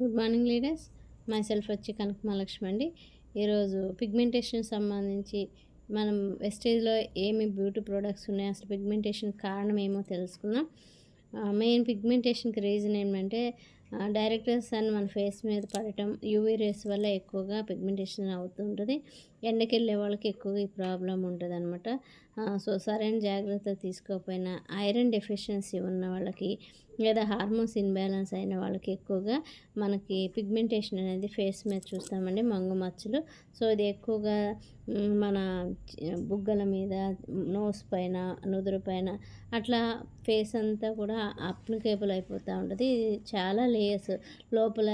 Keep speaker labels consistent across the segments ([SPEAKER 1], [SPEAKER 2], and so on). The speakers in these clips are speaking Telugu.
[SPEAKER 1] Good morning leaders. My self వచ్చి కనక మహాలక్ష్మి అండి. ఈరోజు పిగ్మెంటేషన్ సంబంధించి మనం వెస్టేజ్లో ఏమి బ్యూటీ ప్రోడక్ట్స్ ఉన్నాయి, అసలు పిగ్మెంటేషన్ కారణం ఏమో తెలుసుకుందాం. మెయిన్ పిగ్మెంటేషన్కి రీజన్ ఏమంటే డైరెక్ట్ సన్ మన ఫేస్ మీద పడటం, యూవీ రేస్ వల్ల ఎక్కువగా పిగ్మెంటేషన్ అవుతుంటుంది. ఎండకి వెళ్ళే వాళ్ళకి ఎక్కువగా ఈ ప్రాబ్లం ఉంటుంది అనమాట. సో సరైన జాగ్రత్త తీసుకోకపోయినా ఐరన్ డెఫిషియన్సీ ఉన్న వాళ్ళకి లేదా హార్మోన్స్ ఇన్బ్యాలెన్స్ అయిన వాళ్ళకి ఎక్కువగా మనకి పిగ్మెంటేషన్ అనేది ఫేస్ మీద చూస్తామండి, మంగు మచ్చలు. సో ఇది ఎక్కువగా మన బుగ్గల మీద, నోస్ పైన, నుదురు పైన అట్లా ఫేస్ అంతా కూడా అప్లికేబుల్ అయిపోతూ ఉంటుంది. చాలా లేయర్స్ లోపల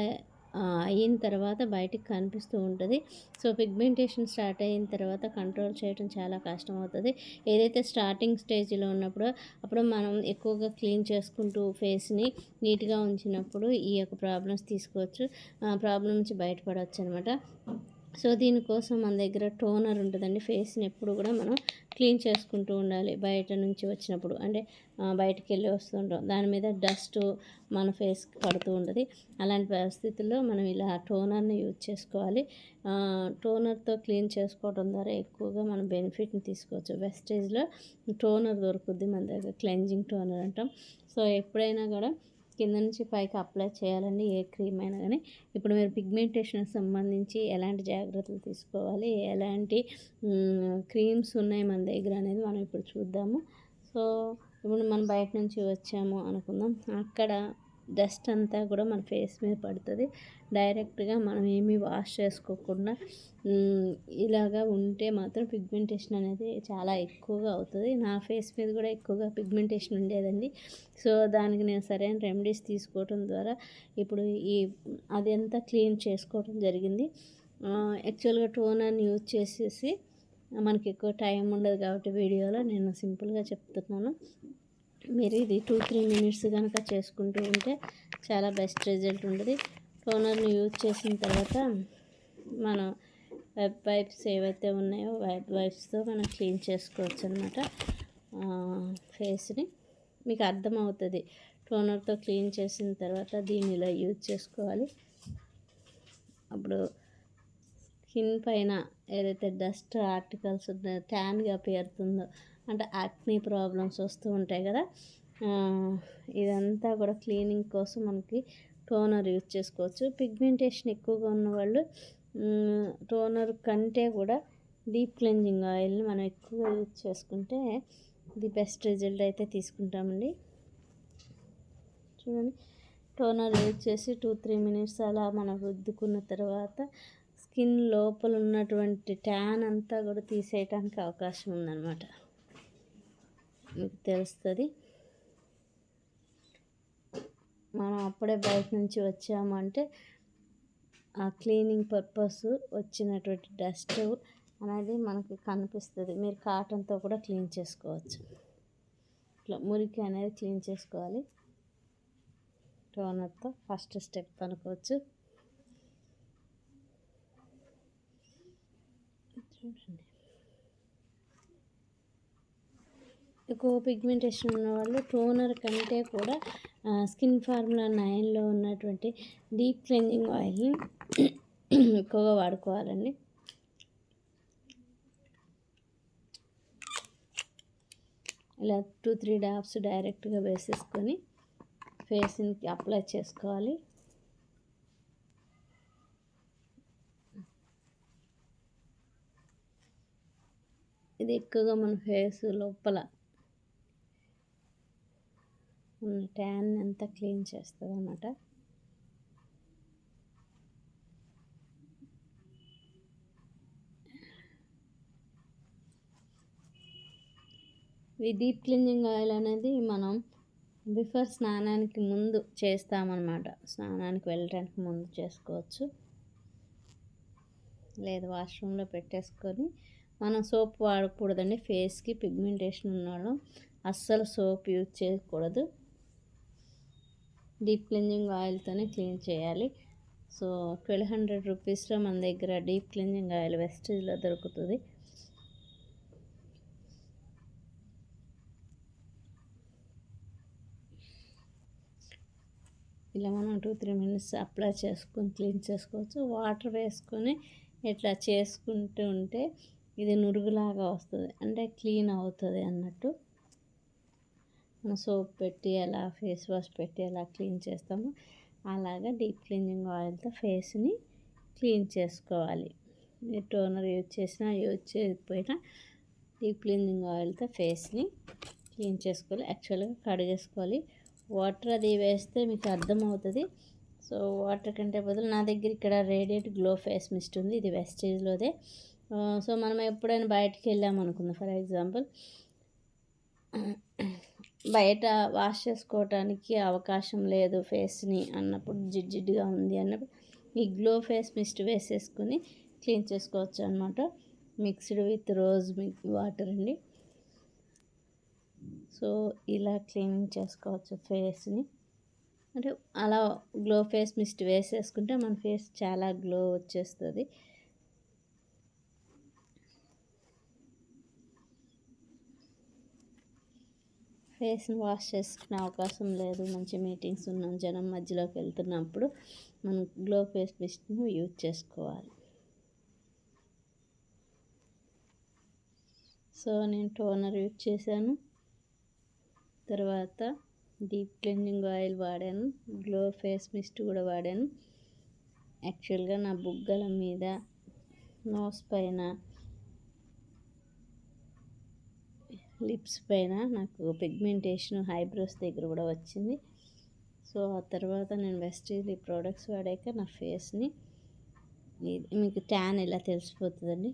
[SPEAKER 1] అయిన తర్వాత బయటికి కనిపిస్తూ ఉంటుంది. సో పిగ్మెంటేషన్ స్టార్ట్ అయిన తర్వాత కంట్రోల్ చేయడం చాలా కష్టం అవుతుంది. ఏదైతే స్టార్టింగ్ స్టేజ్లో ఉన్నప్పుడు అప్పుడు మనం ఎక్కువగా క్లీన్ చేసుకుంటూ ఫేస్ని నీట్గా ఉంచినప్పుడు ఈ యొక్క ప్రాబ్లమ్స్ తీసుకోవచ్చు, ప్రాబ్లం నుంచి బయటపడవచ్చు అనమాట. సో దీనికోసం మన దగ్గర టోనర్ ఉంటుందండి. ఫేస్ని ఎప్పుడు కూడా మనం క్లీన్ చేసుకుంటూ ఉండాలి. బయట నుంచి వచ్చినప్పుడు అంటే బయటికి వెళ్ళి వస్తుంటాం, దాని మీద డస్ట్ మన ఫేస్కి పడుతూ ఉంటుంది. అలాంటి పరిస్థితుల్లో మనం ఇలా టోనర్ని యూజ్ చేసుకోవాలి. టోనర్తో క్లీన్ చేసుకోవడం ద్వారా ఎక్కువగా మనం బెనిఫిట్ని తీసుకోవచ్చు. వెస్టేజ్లో టోనర్ దొరుకుద్ది మన దగ్గర, క్లెన్జింగ్ టోనర్ అంటాం. సో ఎప్పుడైనా కూడా కింద నుంచి పైకి అప్లై చేయాలండి, ఏ క్రీమ్ అయినా కానీ. ఇప్పుడు మీరు పిగ్మెంటేషన్కి సంబంధించి ఎలాంటి జాగ్రత్తలు తీసుకోవాలి, ఎలాంటి క్రీమ్స్ ఉన్నాయి మన దగ్గర అనేది మనం ఇప్పుడు చూద్దాము. సో ఇప్పుడు మనం బయట నుంచి వచ్చాము అనుకుందాం, అక్కడ డస్ట్ అంతా కూడా మన ఫేస్ మీద పడుతుంది. డైరెక్ట్గా మనం ఏమీ వాష్ చేసుకోకుండా ఇలాగా ఉంటే మాత్రం పిగ్మెంటేషన్ అనేది చాలా ఎక్కువగా అవుతుంది. నా ఫేస్ మీద కూడా ఎక్కువగా పిగ్మెంటేషన్ ఉండేదండి. సో దానికి నేను సరైన రెమెడీస్ తీసుకోవడం ద్వారా ఇప్పుడు అదంతా క్లీన్ చేసుకోవడం జరిగింది. యాక్చువల్గా టోనర్ని యూజ్ చేసేసి మనకి ఎక్కువ టైం ఉండదు కాబట్టి వీడియోలో నేను సింపుల్గా చెప్తున్నాను. మీరు ఇది 2-3 మినిట్స్ కనుక చేసుకుంటూ ఉంటే చాలా బెస్ట్ రిజల్ట్ ఉంటుంది. టోనర్ని యూజ్ చేసిన తర్వాత మనం వెబ్ వైప్స్ ఏవైతే ఉన్నాయో వెబ్ వైప్స్తో మనం క్లీన్ చేసుకోవచ్చు అనమాట ఫేస్ని. మీకు అర్థమవుతుంది. టోనర్తో క్లీన్ చేసిన తర్వాత దీన్ని ఇలా యూజ్ చేసుకోవాలి. అప్పుడు స్కిన్ పైన ఏదైతే డస్ట్ ఆర్టికల్స్ ఉన్నాయో, ట్యాన్గా పేరుతుందో, అంటే యాక్నీ ప్రాబ్లమ్స్ వస్తూ ఉంటాయి కదా, ఇదంతా కూడా క్లీనింగ్ కోసం మనకి టోనర్ యూజ్ చేసుకోవచ్చు. పిగ్మెంటేషన్ ఎక్కువగా ఉన్నవాళ్ళు టోనర్ కంటే కూడా డీప్ క్లెన్జింగ్ ఆయిల్ని మనం ఎక్కువగా యూజ్ చేసుకుంటే ది బెస్ట్ రిజల్ట్ అయితే తీసుకుంటామండి. చూడండి, టోనర్ యూజ్ చేసి 2-3 మినిట్స్ అలా మనం రుద్దుకున్న తర్వాత స్కిన్ లోపల ఉన్నటువంటి ట్యాన్ అంతా కూడా తీసేయడానికి అవకాశం ఉందన్నమాట. మీకు తెలుస్తుంది. మనం అప్పుడే బయట నుంచి వచ్చామంటే ఆ క్లీనింగ్ పర్పస్ వచ్చినటువంటి డస్ట్ అనేది మనకి కనిపిస్తుంది. మీరు కాటన్తో కూడా క్లీన్ చేసుకోవచ్చు. ఇట్లా మురికి అనేది క్లీన్ చేసుకోవాలి టోనర్తో. ఫస్ట్ స్టెప్ అనుకోవచ్చు. చూడండి, ఎక్కువ పిగ్మెంటేషన్ ఉన్న వాళ్ళు టోనర్ కంటే కూడా స్కిన్ ఫార్ములా 9లో ఉన్నటువంటి డీప్ క్లెన్జింగ్ ఆయిల్ని ఎక్కువగా వాడుకోవాలండి. ఇలా 2-3 డాప్స్ డైరెక్ట్గా వేసేసుకొని ఫేస్కి అప్లై చేసుకోవాలి. ఇది ఎక్కువగా మన ఫేస్ లోపల ఉన్న ట్యాన్ అంతా క్లీన్ చేస్తుంది అన్నమాట. ఈ డీప్ క్లీనింగ్ ఆయిల్ అనేది మనం బిఫోర్ స్నానానికి ముందు చేస్తామన్నమాట. స్నానానికి వెళ్ళడానికి ముందు చేసుకోవచ్చు, లేదు వాష్రూమ్లో పెట్టేసుకొని. మనం సోప్ వాడకూడదండి ఫేస్కి. పిగ్మెంటేషన్ ఉన్నవాళ్ళు అస్సలు సోప్ యూజ్ చేయకూడదు. డీప్ క్లీనింగ్ ఆయిల్తోనే క్లీన్ చేయాలి. సో 1200 రూపీస్లో మన దగ్గర డీప్ క్లీనింగ్ ఆయిల్ వెస్టేజ్లో దొరుకుతుంది. ఇలా మనం 2-3 మినిట్స్ అప్లై చేసుకొని క్లీన్ చేసుకోవచ్చు. వాటర్ వేసుకొని ఇట్లా చేసుకుంటూ ఉంటే ఇది నురుగులాగా వస్తుంది, అంటే క్లీన్ అవుతుంది అన్నట్టు. మనం సోప్ పెట్టి ఎలా ఫేస్ వాష్ పెట్టి ఎలా క్లీన్ చేస్తామో అలాగా డీప్ క్లీనింగ్ ఆయిల్తో ఫేస్ని క్లీన్ చేసుకోవాలి. మీరు టోనర్ యూజ్ చేసినా యూజ్ చేయకపోయినా డీప్ క్లీనింగ్ ఆయిల్తో ఫేస్ని క్లీన్ చేసుకోవాలి. యాక్చువల్గా కడిగేసుకోవాలి. వాటర్ అది వేస్తే మీకు అర్థమవుతుంది. సో వాటర్ కంటే బదులు నా దగ్గర ఇక్కడ రేడియేట్ గ్లో ఫేస్ మిస్ట్ ఉంది, ఇది వెస్టేజ్లోదే. సో మనం ఎప్పుడైనా బయటికి వెళ్ళామనుకుందాం, ఫర్ ఎగ్జాంపుల్ బయట వాష్ చేసుకోవటానికి అవకాశం లేదు ఫేస్ని అన్నప్పుడు, జిడ్జిడ్డుగా ఉంది అన్నప్పుడు ఈ గ్లో ఫేస్ మిస్ట్ వేసేసుకొని క్లీన్ చేసుకోవచ్చు అనమాట. మిక్స్డ్ విత్ రోజ్ వాటర్ అండి. సో ఇలా క్లీన్ చేసుకోవచ్చు ఫేస్ని. అంటే అలా గ్లో ఫేస్ మిస్ట్ వేసేసుకుంటే మన ఫేస్ చాలా గ్లో వచ్చేస్తుంది. ఫేస్ని వాష్ చేసుకునే అవకాశం లేదు, మంచి మీటింగ్స్ ఉన్నాం, జనం మధ్యలోకి వెళ్తున్నప్పుడు మనం గ్లో ఫేస్ మిస్ట్ని యూజ్ చేసుకోవాలి. సో నేను టోనర్ యూజ్ చేశాను, తర్వాత డీప్ క్లీనింగ్ ఆయిల్ వాడాను, గ్లో ఫేస్ మిస్ట్ కూడా వాడాను. యాక్చువల్గా నా బుగ్గల మీద, నోస్ పైన, లిప్స్ పైన నాకు పిగ్మెంటేషన్ ఐబ్రోస్ దగ్గర కూడా వచ్చింది. సో ఆ తర్వాత నేను వెస్టీజ్ ప్రోడక్ట్స్ వాడాక నా ఫేస్ని, మీకు ట్యాన్ ఇలా తెలిసిపోతుందండి.